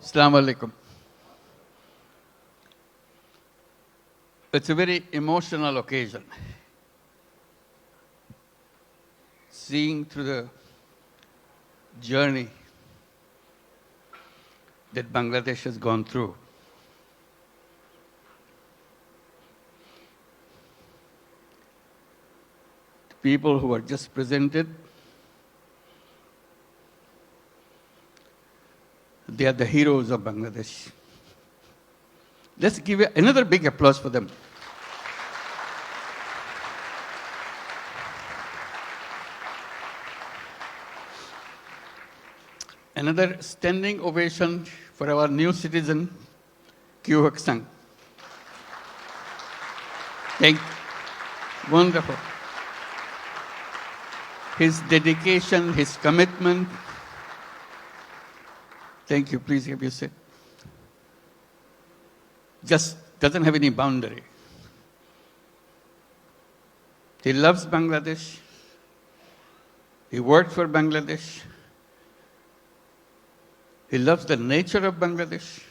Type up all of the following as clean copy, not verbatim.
Assalamu alaikum. It's a very emotional occasion. Seeing through the journey that Bangladesh has gone through. The people who are just presented, they are the heroes of Bangladesh. Let's give another big applause for them. Another standing ovation for our new citizen, Kyu Hak Sang. Thank you. Wonderful. His dedication, his commitment. Thank you. Please have your seat. Just doesn't have any boundary. He loves Bangladesh. He worked for Bangladesh. He loves the nature of Bangladesh.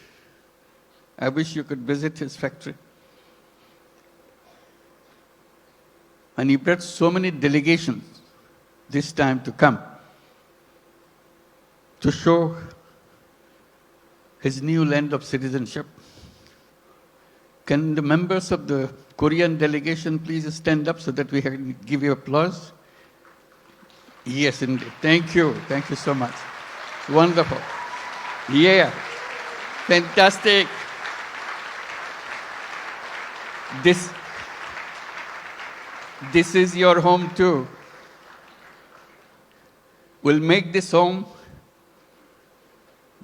I wish you could visit his factory. And he brought so many delegations this time to come to show his new land of citizenship. Can the members of the Korean delegation please stand up so that we can give you applause? Yes, indeed. Thank you. Thank you so much. Wonderful. Yeah. Fantastic. This is your home too. We'll make this home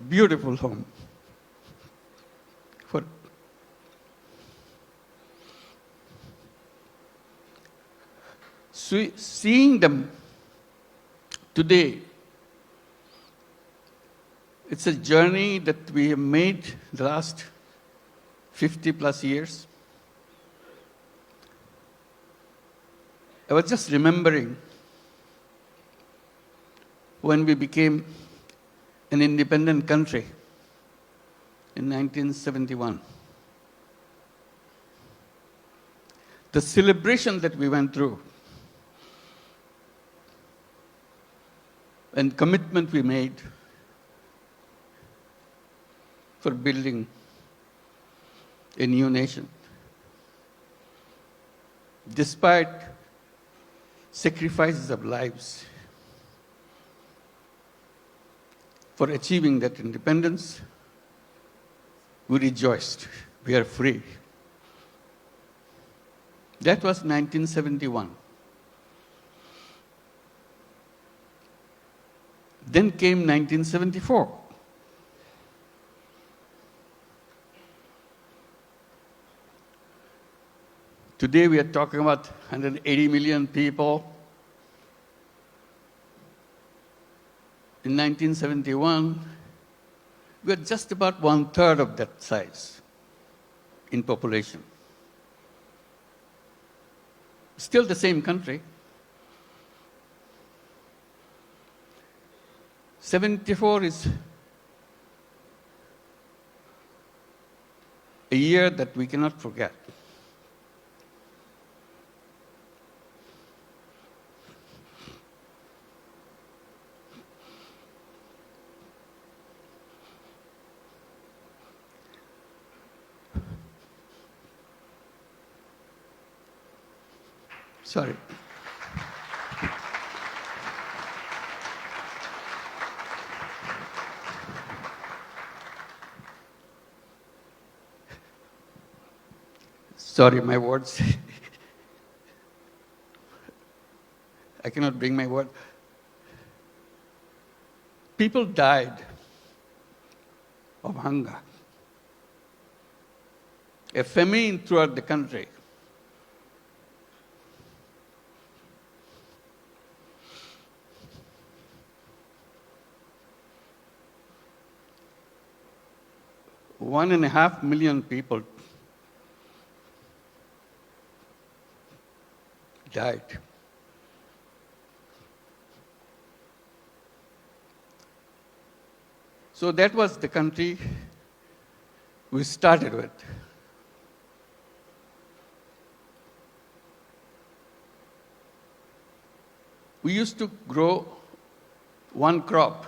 beautiful home. For seeing them today, it's a journey that we have made the last 50 plus years. I was just remembering when we became an independent country in 1971. The celebration that we went through and commitment we made for building a new nation. Despite sacrifices of lives for achieving that independence, we rejoiced. We are free. That was 1971. Then came 1974. Today we are talking about 180 million people. In 1971, we were just about 1/3 of that size in population. Still the same country. 74 is a year that we cannot forget. Sorry. Sorry, my words. I cannot bring my word. People died of hunger. A famine throughout the country. One and a half million people died. So that was the country we started with. We used to grow one crop.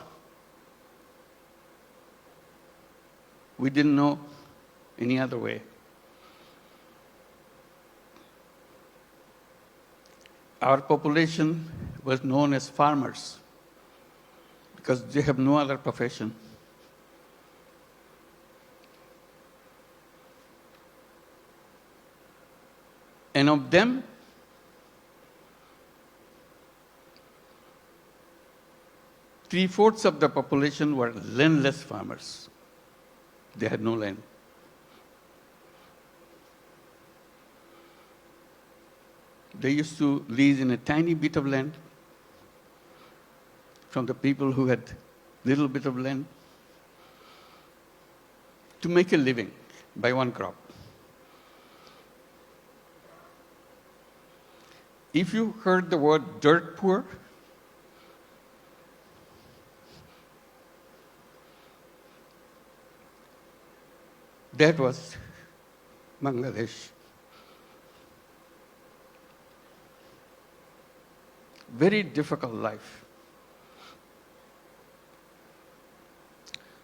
We didn't know any other way. Our population was known as farmers because they have no other profession. And of them, 3/4 of the population were landless farmers. They had no land. They used to lease in a tiny bit of land from the people who had little bit of land to make a living by one crop. If you heard the word dirt poor, that was Bangladesh. Very difficult life.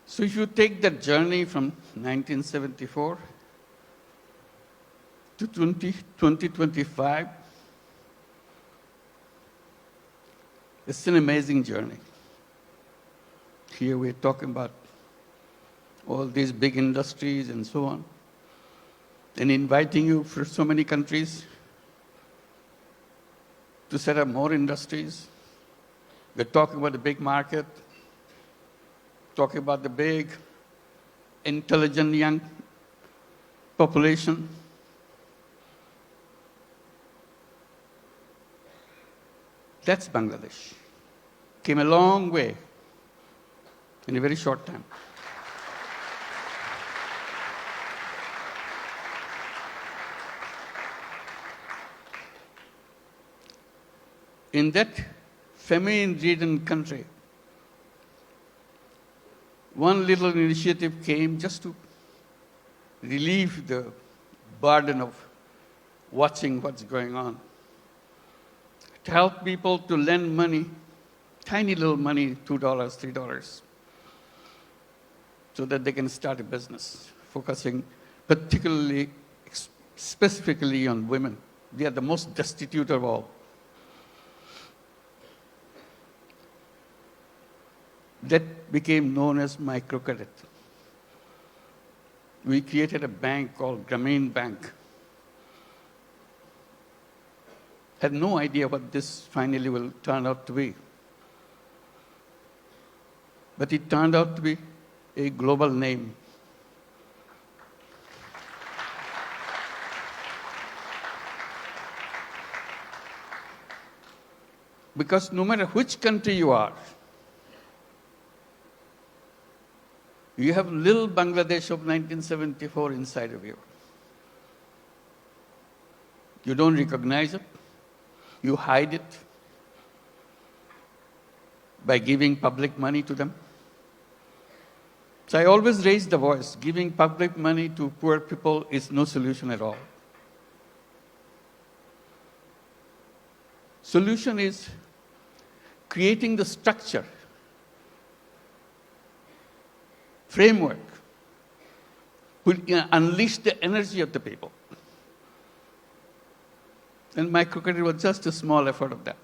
So if you take that journey from 1974 to 2025, it's an amazing journey. Here we're talking about all these big industries and so on, and inviting you for so many countries to set up more industries. We're talking about the big market, talking about the big, intelligent young population. That's Bangladesh. Came a long way in a very short time. In that famine-ridden country, one little initiative came just to relieve the burden of watching what's going on. To help people to lend money, tiny little money, $2, $3, so that they can start a business, focusing particularly, specifically on women. They are the most destitute of all. That became known as microcredit. We created a bank called Grameen Bank. Had no idea what this finally will turn out to be. But it turned out to be a global name. Because no matter which country you are, you have little Bangladesh of 1974 inside of you. You don't recognize it. You hide it by giving public money to them. So I always raise the voice. Giving public money to poor people is no solution at all. Solution is creating the structure, framework, will unleash the energy of the people. And microcredit was just a small effort of that.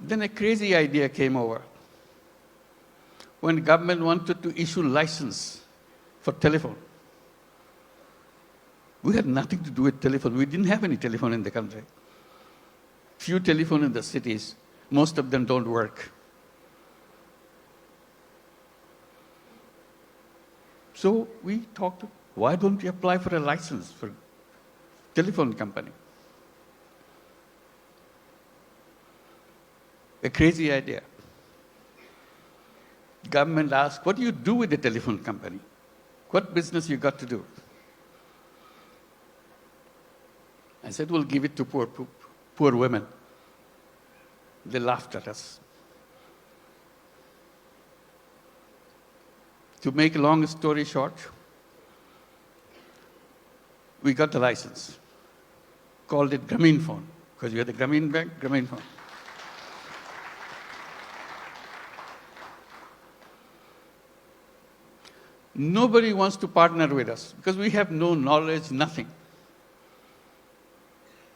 Then a crazy idea came over. When government wanted to issue license for telephone, we had nothing to do with telephone. We didn't have any telephone in the country. Few telephone in the cities. Most of them don't work. So we talked, why don't we apply for a license for telephone company? A crazy idea. Government asked, what do you do with the telephone company? What business you got to do? I said, we'll give it to poor women. They laughed at us. To make a long story short, we got the license, called it Grameenphone, because we had the Grameen Bank, Grameenphone. Nobody wants to partner with us because we have no knowledge, nothing.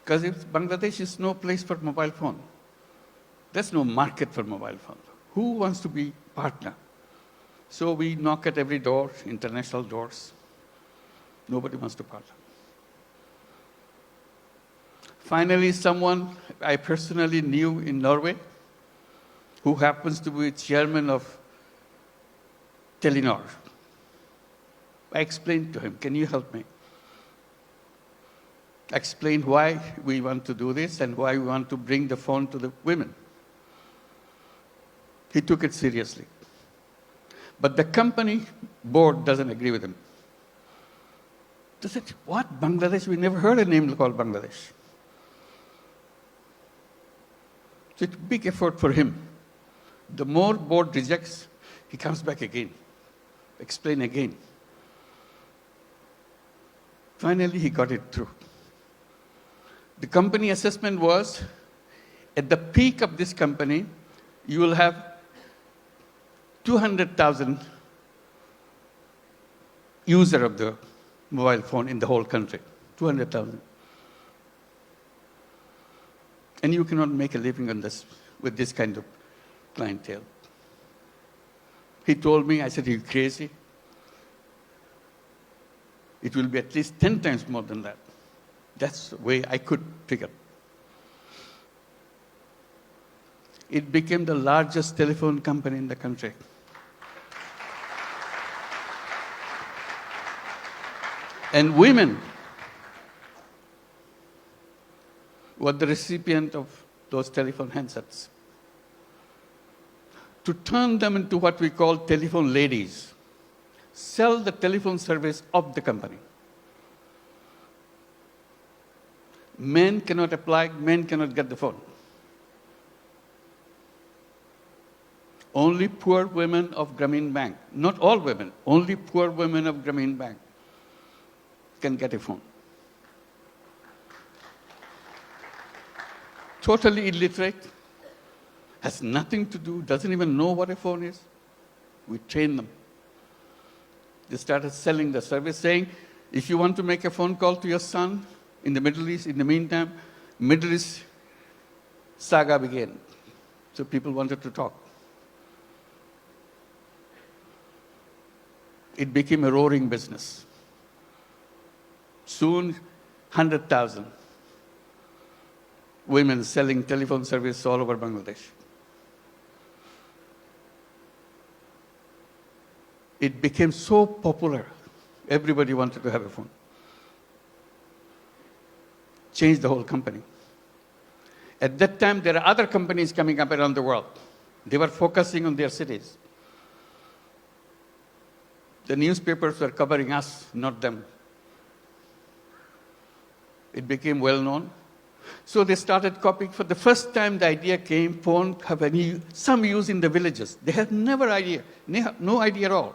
Because Bangladesh is no place for mobile phone. There's no market for mobile phone. Who wants to be partner? So we knock at every door, international doors. Nobody wants to partner. Finally, someone I personally knew in Norway, who happens to be chairman of Telenor. I explained to him, can you help me? I explained why we want to do this and why we want to bring the phone to the women. He took it seriously. But the company board doesn't agree with him. They said, what, Bangladesh? We never heard a name called Bangladesh. So it's a big effort for him. The more board rejects, he comes back again, explain again. Finally, he got it through. The company assessment was, at the peak of this company, you will have 200,000 users of the mobile phone in the whole country. 200,000. And you cannot make a living on this with this kind of clientele. He told me, I said, are you crazy? It will be at least 10 times more than that. That's the way I could figure. It became the largest telephone company in the country. And women were the recipient of those telephone handsets. To turn them into what we call telephone ladies, sell the telephone service of the company. Men cannot apply, men cannot get the phone. Only poor women of Grameen Bank, not all women, only poor women of Grameen Bank can get a phone. Totally illiterate, has nothing to do, doesn't even know what a phone is. We train them. They started selling the service, saying, if you want to make a phone call to your son in the Middle East, in the meantime, Middle East saga began. So people wanted to talk. It became a roaring business. Soon, 100,000 women selling telephone service all over Bangladesh. It became so popular, everybody wanted to have a phone. Changed the whole company. At that time, there are other companies coming up around the world. They were focusing on their cities. The newspapers were covering us, not them. It became well known. So they started copying. For the first time, the idea came, phone have some use in the villages. They had no idea at all.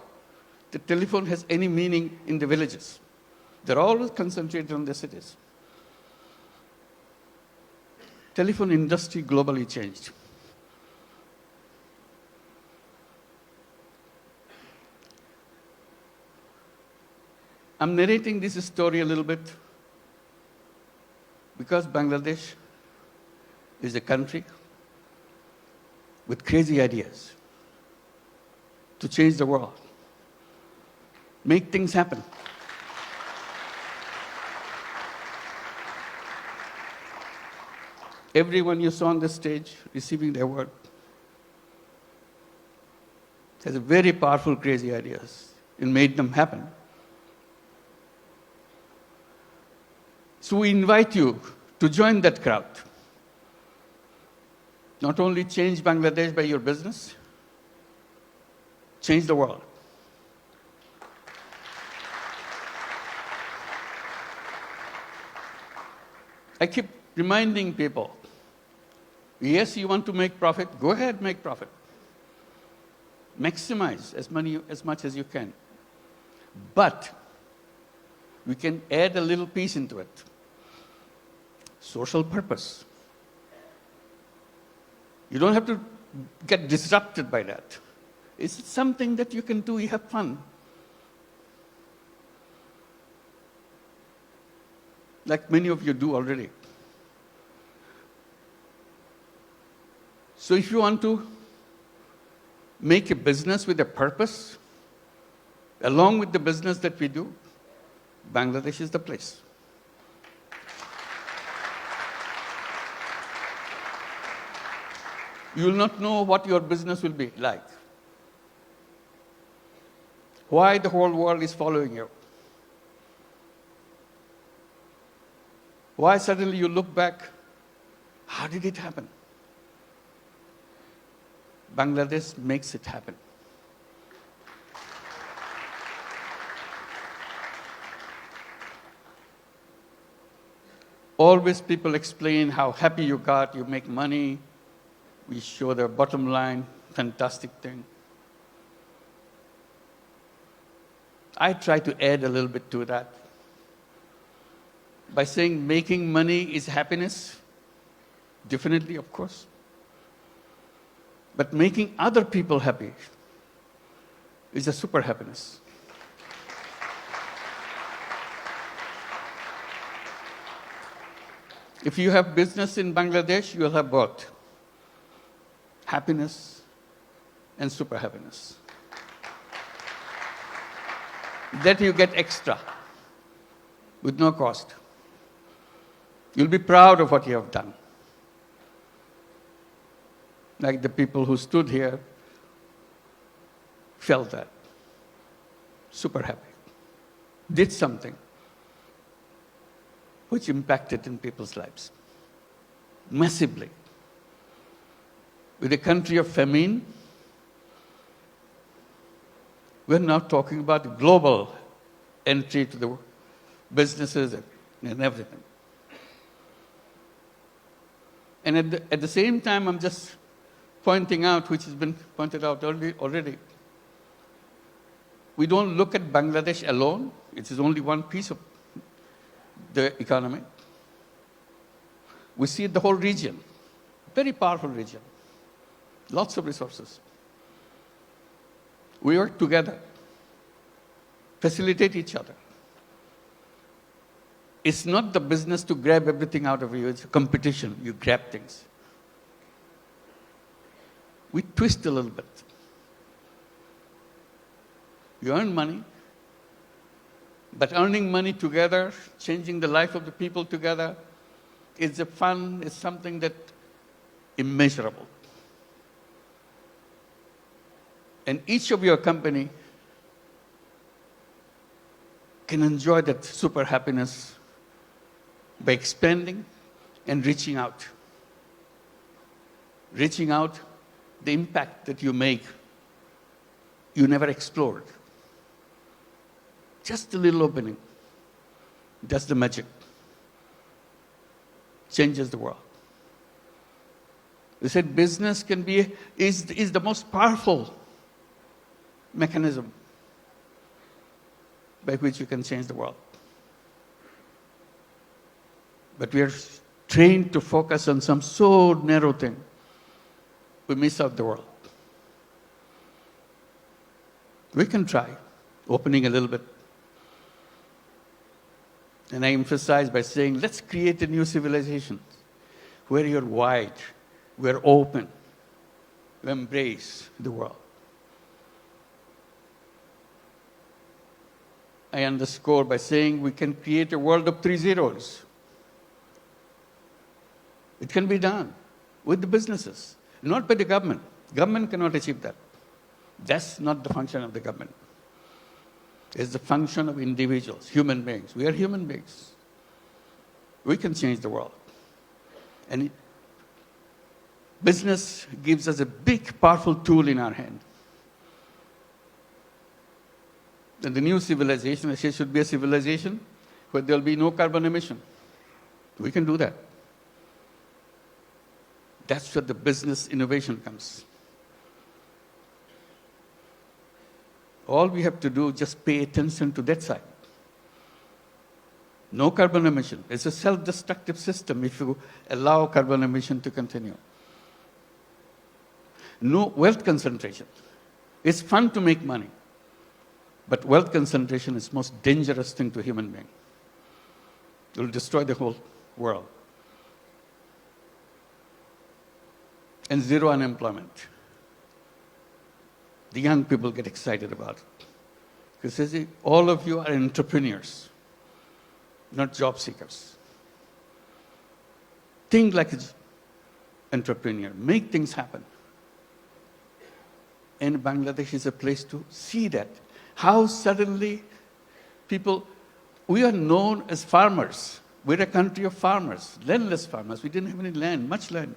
The telephone has any meaning in the villages. They're always concentrated on the cities. Telephone industry globally changed. I'm narrating this story a little bit because Bangladesh is a country with crazy ideas to change the world, make things happen. Everyone you saw on the stage receiving the award has very powerful, crazy ideas and made them happen. So we invite you to join that crowd. Not only change Bangladesh by your business, change the world. I keep reminding people, Yes, you want to make profit, go ahead, make profit. Maximize as much as you can. But we can add a little piece into it. Social purpose. You don't have to get disrupted by that. It's something that you can do, you have fun. Like many of you do already. So if you want to make a business with a purpose, along with the business that we do, Bangladesh is the place. You will not know what your business will be like. Why the whole world is following you. Why suddenly you look back, how did it happen? Bangladesh makes it happen. Always people explain how happy you got, you make money, we show the bottom line, fantastic thing. I try to add a little bit to that by saying making money is happiness, definitely, of course. But making other people happy is a super happiness. If you have business in Bangladesh, you will have both happiness and super happiness. That you get extra with no cost. You'll be proud of what you have done. Like the people who stood here felt that. Super happy. Did something which impacted in people's lives massively. With a country of famine, we're now talking about global entry to the businesses and everything. And at the same time, I'm just pointing out, which has been pointed out already, we don't look at Bangladesh alone. It is only one piece of the economy. We see the whole region, very powerful region, lots of resources. We work together, facilitate each other. It's not the business to grab everything out of you, it's a competition, you grab things. We twist a little bit. You earn money, but earning money together, changing the life of the people together, is a fun, is something that immeasurable. And each of your company can enjoy that super happiness by expanding and reaching out. Reaching out, the impact that you make, you never explored. Just a little opening. That's the magic. Changes the world. They said business is the most powerful mechanism by which you can change the world. But we are trained to focus on some so narrow thing, we miss out the world. We can try, opening a little bit. And I emphasize by saying, let's create a new civilization where you're wide, we're open, we embrace the world. I underscore by saying we can create a world of 3 zeros. It can be done with the businesses, not by the government. Government cannot achieve that. That's not the function of the government. It's the function of individuals, human beings. We are human beings. We can change the world. And business gives us a big, powerful tool in our hand. And the new civilization, I say, should be a civilization where there will be no carbon emission. We can do that. That's where the business innovation comes. All we have to do is just pay attention to that side. No carbon emission. It's a self-destructive system if you allow carbon emission to continue. No wealth concentration. It's fun to make money, but wealth concentration is the most dangerous thing to a human being. It will destroy the whole world. And zero unemployment. The young people get excited about it. Because all of you are entrepreneurs, not job seekers. Think like an entrepreneur. Make things happen. And Bangladesh is a place to see that. How suddenly we are known as farmers. We're a country of farmers, landless farmers. We didn't have any land, much land,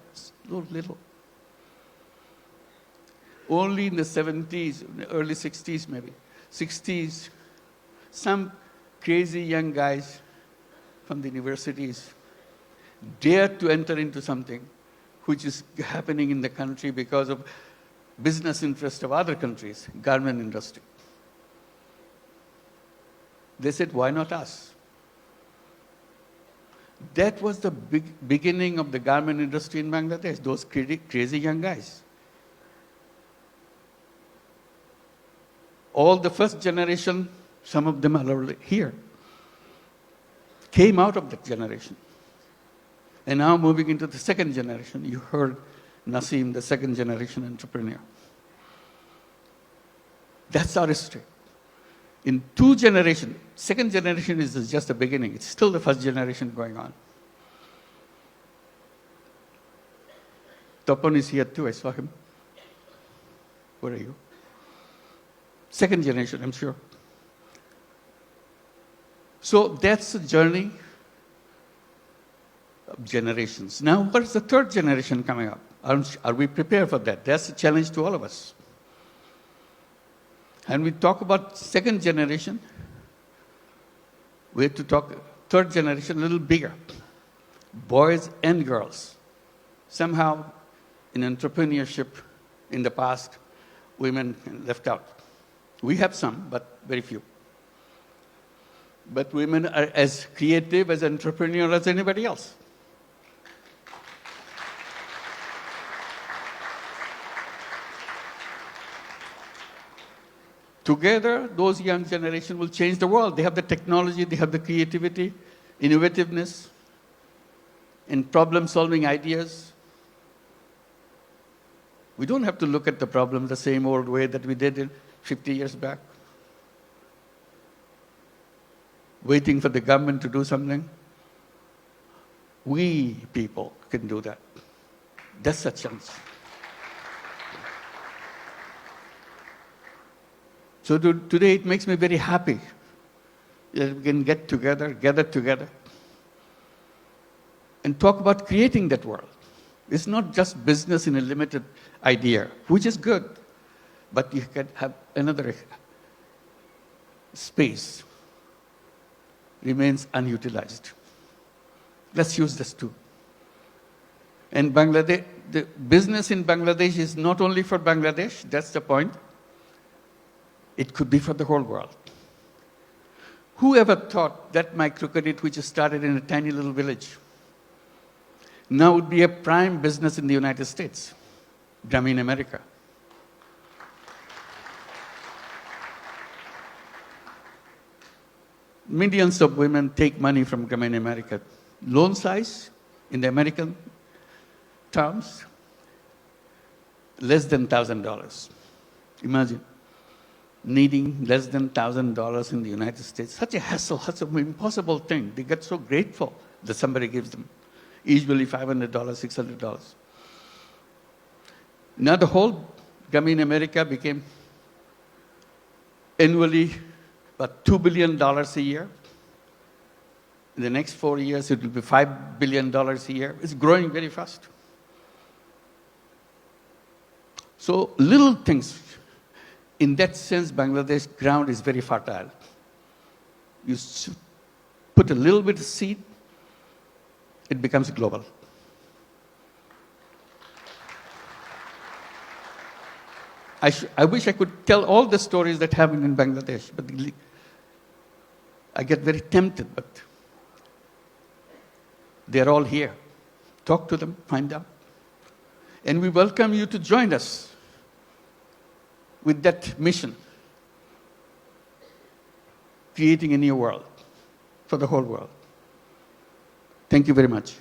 little. Only in the 70s, early 60s maybe, 60s, some crazy young guys from the universities dared to enter into something which is happening in the country because of business interest of other countries, garment industry. They said, why not us? That was the beginning of the garment industry in Bangladesh, those crazy young guys. All the first generation, some of them are already here, came out of that generation. And now moving into the second generation, you heard Naseem, the second generation entrepreneur. That's our history. In 2 generations, second generation is just the beginning. It's still the first generation going on. Tapan is here too, I saw him. Where are you? Second generation, I'm sure. So that's the journey of generations. Now, what is the third generation coming up? Are we prepared for that? That's a challenge to all of us. And we talk about second generation, we have to talk third generation a little bigger. Boys and girls. Somehow, in entrepreneurship in the past, women left out. We have some, but very few. But women are as creative, as entrepreneurial as anybody else. Together, those young generation will change the world. They have the technology, they have the creativity, innovativeness, and problem-solving ideas. We don't have to look at the problem the same old way that we did 50 years back, waiting for the government to do something. We people can do that. That's a chance. So today it makes me very happy that we can gather together, and talk about creating that world. It's not just business in a limited idea, which is good, but you can have another space remains unutilized. Let's use this too. And Bangladesh, the business in Bangladesh is not only for Bangladesh, that's the point. It could be for the whole world. Who ever thought that microcredit, which started in a tiny little village, now would be a prime business in the United States, Grameen America? Millions of women take money from Grameen America. Loan size, in the American terms, less than $1,000. Imagine needing less than $1,000 in the United States. Such a hassle, such an impossible thing. They get so grateful that somebody gives them. Usually $500, $600. Now the whole Grameen America became annually about $2 billion a year. In the next 4 years, it will be $5 billion a year. It's growing very fast. So little things. In that sense, Bangladesh ground is very fertile. You put a little bit of seed, it becomes global. I wish I could tell all the stories that happen in Bangladesh, but I get very tempted, but they're all here. Talk to them, find out. And we welcome you to join us with that mission, creating a new world for the whole world. Thank you very much.